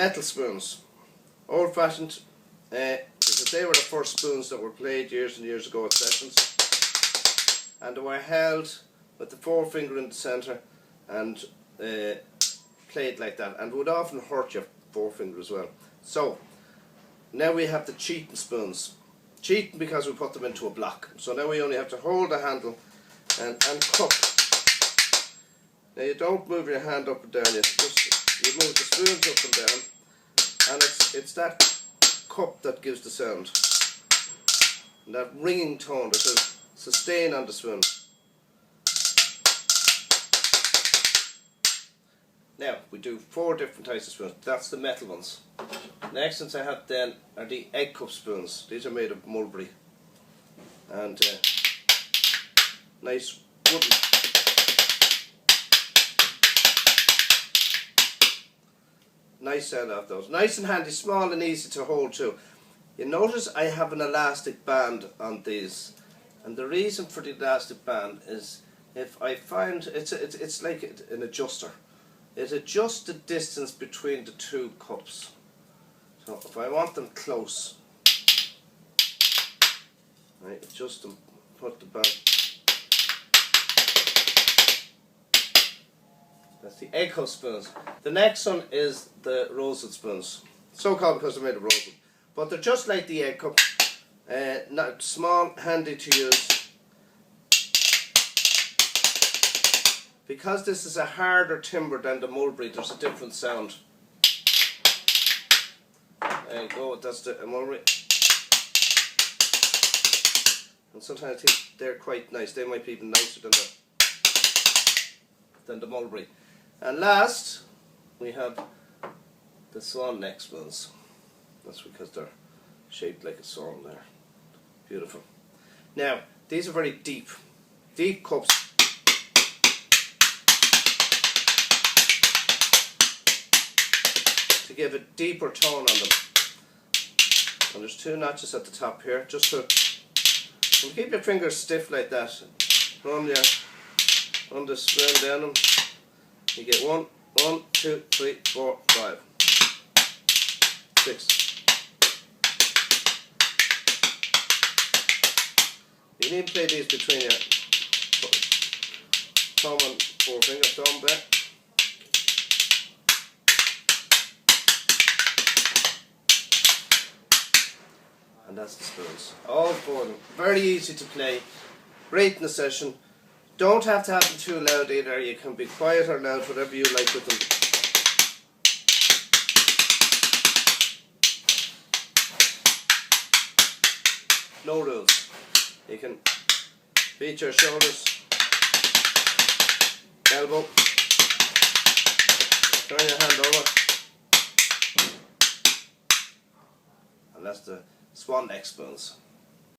metal spoons, old fashioned, because they were the first spoons that were played years and years ago at sessions, and they were held with the forefinger in the centre and played like that, and would often hurt your forefinger as well. So now we have the cheating spoons. Cheating because we put them into a block. So now we only have to hold the handle and cup. Now you don't move your hand up and down, you move the spoons up and down, and it's that cup that gives the sound. And that ringing tone, there's a sustain on the spoon. Now we do 4 different types of spoons. That's the metal ones. Next ones I have then are the egg cup spoons. These are made of mulberry and nice wooden. Nice sound of those. Nice and handy, small and easy to hold too. You notice I have an elastic band on these, and the reason for the elastic band is if I find it's like an adjuster. It adjusts the distance between the 2 cups. So if I want them close, I adjust them, put the band. That's the egg cup spoons. The next one is the rosewood spoons. So called because they're made of rosewood. But they're just like the egg cup. Not small, handy to use. Because this is a harder timber than the mulberry, there's a different sound. There you go, that's the mulberry. And sometimes I think they're quite nice. They might be even nicer than the mulberry. And last, we have the swan neck spoons. That's because they're shaped like a swan there. Beautiful. Now, these are very deep cups. To give a deeper tone on them. And there's 2 notches at the top here, just to keep your fingers stiff like that. Run the spoon down them. You get 1, 2, 3, 4, 5, 6. You need to play these between your thumb and forefinger, thumb back. And that's the spoons. All 4 of them. Very easy to play. Great in the session. Don't have to have them too loud either. You can be quiet or loud, whatever you like with them. No rules. You can beat your shoulders, elbow, turn your hand over, and that's the swan neck spoons.